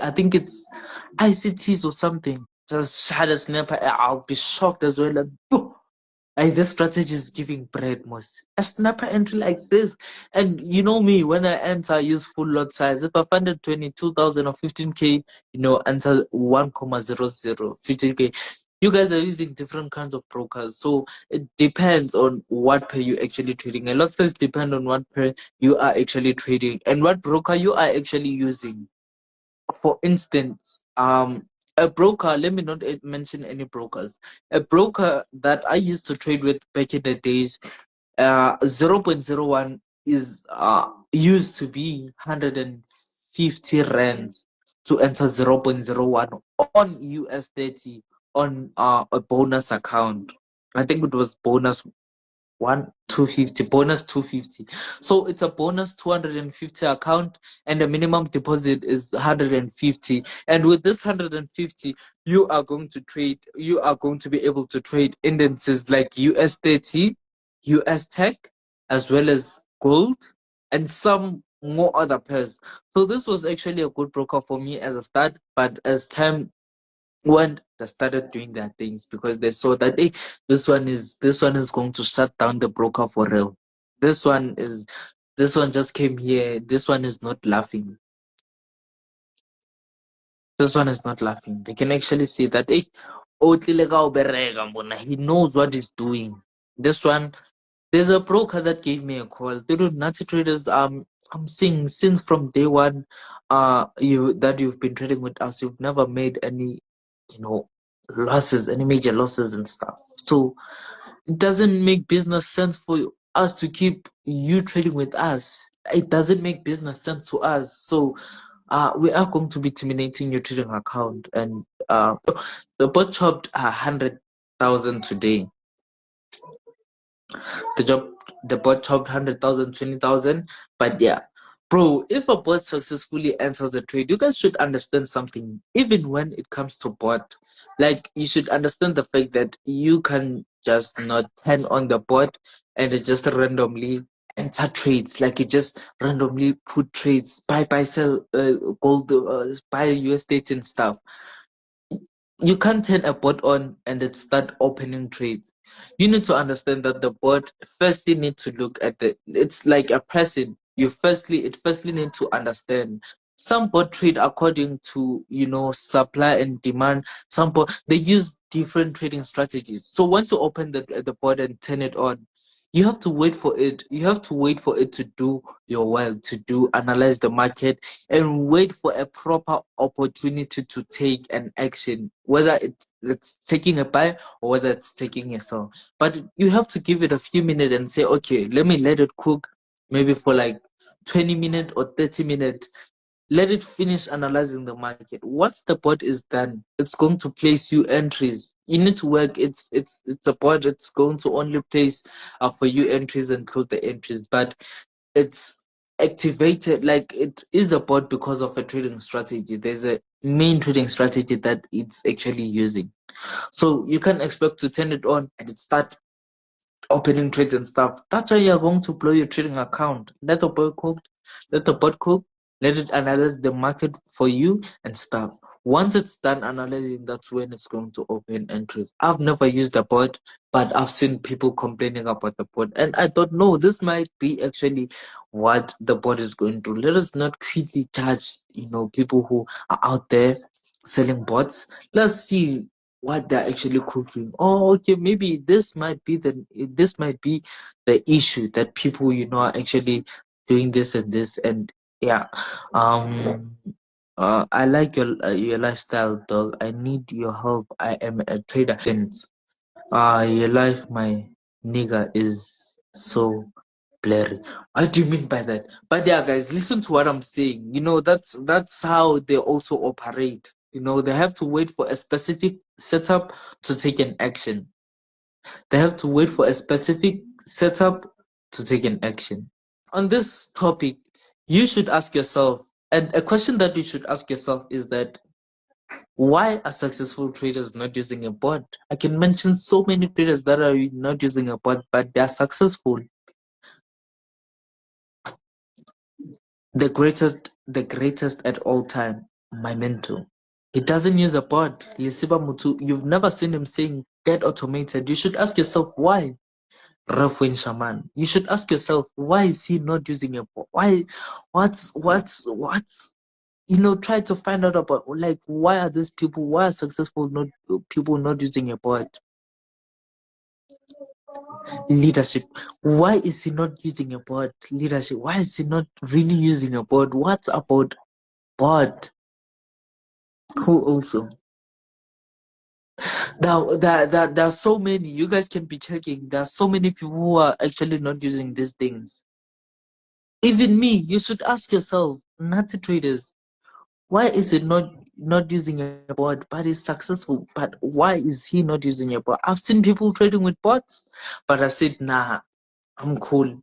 I think it's ICTs or something. Just shot a snapper. I'll be shocked as well. And hey, this strategy is giving bread, most. A snapper entry like this. And you know me, when I enter, I use full lot size. If I funded 22,000 or 15K, enter 1,00, 15K. You guys are using different kinds of brokers. So it depends on what pair you're actually trading. A lot size depend on what pair you are actually trading and what broker you are actually using. For instance, a broker, let me not mention any brokers. A broker that I used to trade with back in the days, 0.01 is used to be 150 rands to enter 0.01 on US 30 on a bonus account. I think it was bonus 250, bonus 250. So it's a bonus 250 account, and the minimum deposit is 150. And with this 150, you are going to be able to trade indices like US 30, US tech, as well as gold, and some more other pairs. So this was actually a good broker for me as a start, but as time when they started doing their things because they saw that hey, this one is going to shut down the broker for real. This one just came here. This one is not laughing. This one is not laughing. They can actually see that hey, he knows what he's doing. This one, there's a broker that gave me a call. They do Nazi traders. I'm seeing since from day one, you've been trading with us. You've never made any, you know, losses, any major losses and stuff. So it doesn't make business sense for us to keep you trading with us. It doesn't make business sense to us. So we are going to be terminating your trading account. And the bot chopped 100,000 today. The job the bot chopped 100,000, 20,000. But yeah, bro, if a bot successfully enters the trade, you guys should understand something. Even when it comes to bot, like you should understand the fact that you can just not turn on the bot and it just randomly enter trades. Like it just randomly put trades, buy, sell, gold, buy US and stuff. You can't turn a bot on and then start opening trades. You need to understand that the bot firstly need to look at it's like a person. It firstly need to understand. Some bot trade according to supply and demand. Some bot they use different trading strategies. So once you open the bot and turn it on, you have to wait for it. You have to wait for it to do your work, analyze the market, and wait for a proper opportunity to take an action, whether it's taking a buy or whether it's taking a sell. But you have to give it a few minutes and say, okay, let me let it cook, maybe for like 20 minutes or 30 minutes. Let it finish analyzing the market. Once the bot is done, it's going to place you entries. You need to work. It's a bot. It's going to only place for you entries and close the entries. But it's activated, like it is a bot because of a trading strategy. There's a main trading strategy that it's actually using. So you can expect to turn it on and it start opening trades and stuff. That's why you're going to blow your trading account. Let the bot cook, let it analyze the market for you and stuff. Once it's done analyzing, that's when it's going to open entries. I've never used the bot, but I've seen people complaining about the bot. And I don't know, this might be actually what the bot is going to. Let us not quickly judge, people who are out there selling bots. Let's see what they're actually cooking. Oh, okay, maybe this might be the issue that people are actually doing this and this. And yeah, I like your lifestyle, dog. I need your help. I am a trader. Since your life, my nigga, is so blurry. What do you mean by that? But yeah, guys, listen to what I'm saying. That's how they also operate. They have to wait for a specific setup to take an action. They have to wait for a specific setup to take an action. On this topic, you should ask yourself, and a question that you should ask yourself is that why are successful traders not using a bot? I can mention so many traders that are not using a bot, but they are successful. The greatest at all time. my mentor. He doesn't use a bot. Lisiba Mutu, you've never seen him saying get automated. You should ask yourself why. Rafwin Shaman. You should ask yourself why is he not using a bot? Why? What's try to find out about like why are these people, why are successful not people not using a bot? Leadership. Why is he not using a bot? Leadership. Why is he not really using a bot? What's about bot? Who also? Now there are so many. You guys can be checking. There are so many people who are actually not using these things. Even me, you should ask yourself, Nazi traders, why is it not using a bot, but is successful? But why is he not using a bot? I've seen people trading with bots, but I said, nah, I'm cool.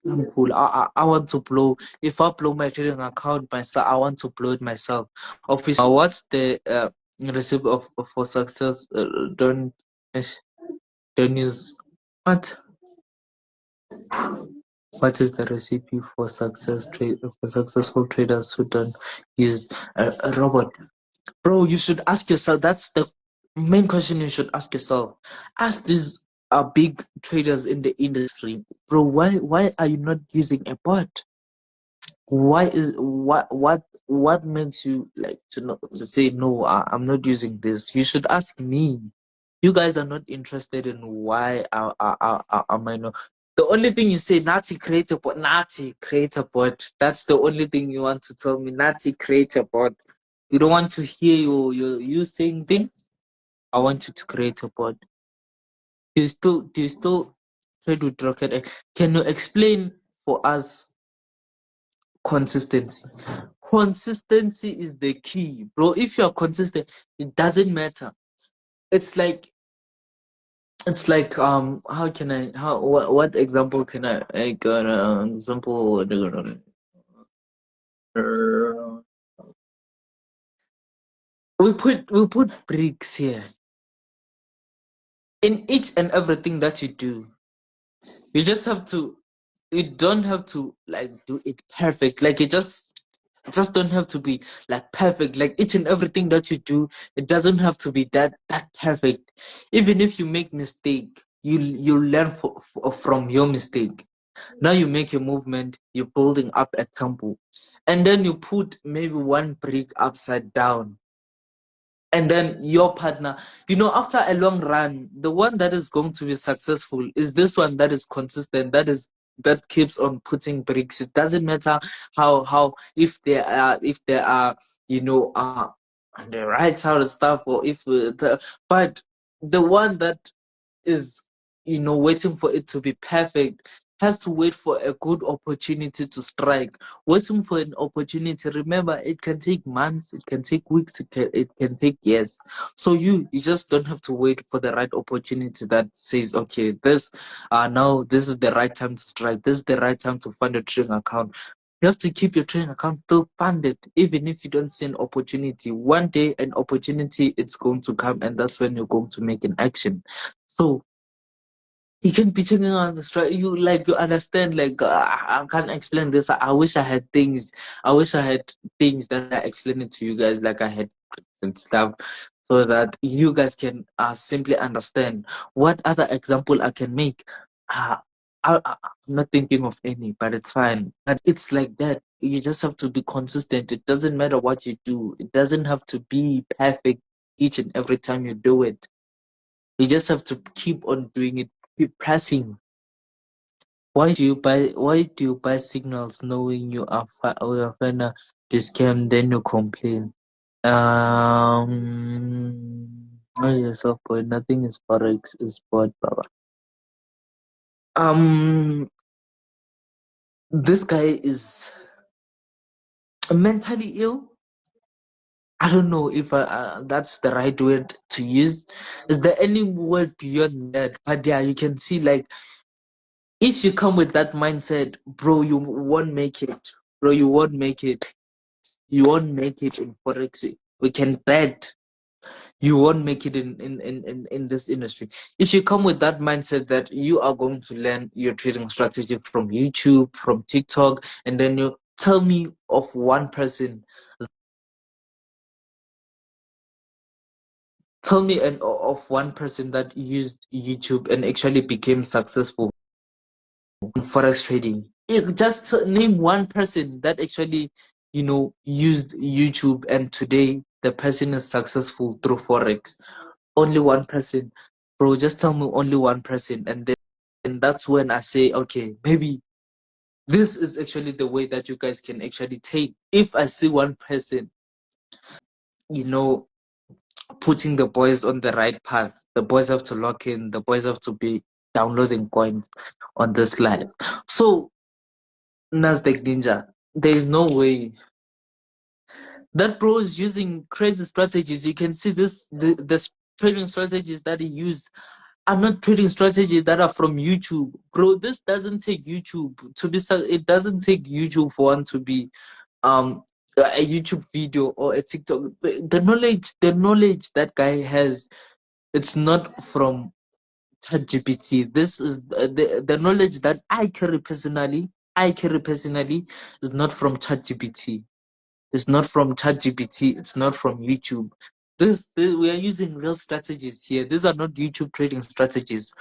I'm cool. I want to blow. If I blow my trading account myself, I want to blow it myself. Obviously, what's the recipe for success? Don't use what? What is the recipe for successful traders who don't use a robot? Bro, you should ask yourself. That's the main question you should ask yourself. Ask these big traders in the industry, bro. Why are you not using a bot? Why is what makes you like to say no? I'm not using this. You should ask me. You guys are not interested in why am I not. The only thing you say, Nazi create a bot, Nazi create a bot. That's the only thing you want to tell me, Nazi create a bot. You don't want to hear you saying things. I want you to create a bot. Do you still trade with Rocket X? Can you explain for us consistency? Consistency is the key, bro. If you're consistent, it doesn't matter. It's like how can I how what example can I like example we put bricks here in each and everything that you do. You just have to, you don't have to like do it perfect. Like it just don't have to be like perfect. Like each and everything that you do, it doesn't have to be that perfect. Even if you make mistake, you learn from your mistake. Now you make a movement, you're building up a temple, and then you put maybe one brick upside down, and then your partner, after a long run, the one that is going to be successful is this one that is consistent, that keeps on putting bricks. It doesn't matter how if they are on the right side of stuff, or if but the one that is waiting for it to be perfect has to wait for a good opportunity to strike. Waiting for an opportunity, remember, it can take months, it can take weeks, it can take years. So you just don't have to wait for the right opportunity that says, okay, now this is the right time to strike, this is the right time to fund a trading account. You have to keep your trading account still funded, even if you don't see an opportunity. One day an opportunity it's going to come, and that's when you're going to make an action. So you can be checking on the street. You understand. Like I can't explain this. I wish I had things. I wish I had things that I explain it to you guys. Like I had and stuff, so that you guys can simply understand. What other example I can make? Uh, I'm not thinking of any, but it's fine. But it's like that. You just have to be consistent. It doesn't matter what you do. It doesn't have to be perfect each and every time you do it. You just have to keep on doing it, keep pressing. Why do you buy signals knowing you are finna be scammed, then you complain? Know yourself, boy. Nothing is forex, is sport, baba. Um, this guy is mentally ill. I don't know if that's the right word to use. Is there any word beyond that? But yeah, you can see, like, if you come with that mindset, bro, you won't make it. Bro, you won't make it. You won't make it in forex. We can bet you won't make it in this industry. If you come with that mindset that you are going to learn your trading strategy from YouTube, from TikTok, and then you tell me of one person Tell me of one person that used YouTube and actually became successful in forex trading. Just name one person that actually, used YouTube and today the person is successful through forex. Only one person, bro. Just tell me only one person, and then that's when I say, okay, maybe this is actually the way that you guys can actually take. If I see one person, you know, putting the boys on the right path, the boys have to lock in, the boys have to be downloading coins on this live. So, Nasdaq Ninja, there is no way that bro is using crazy strategies. You can see the trading strategies that he used are not trading strategies that are from YouTube, bro. This doesn't take YouTube to be. It doesn't take YouTube for one to be a YouTube video or a TikTok. The knowledge that guy has, it's not from ChatGPT. This is the knowledge that I carry personally. Is not from ChatGPT. It's not from ChatGPT. It's not from YouTube. We are using real strategies here. These are not YouTube trading strategies.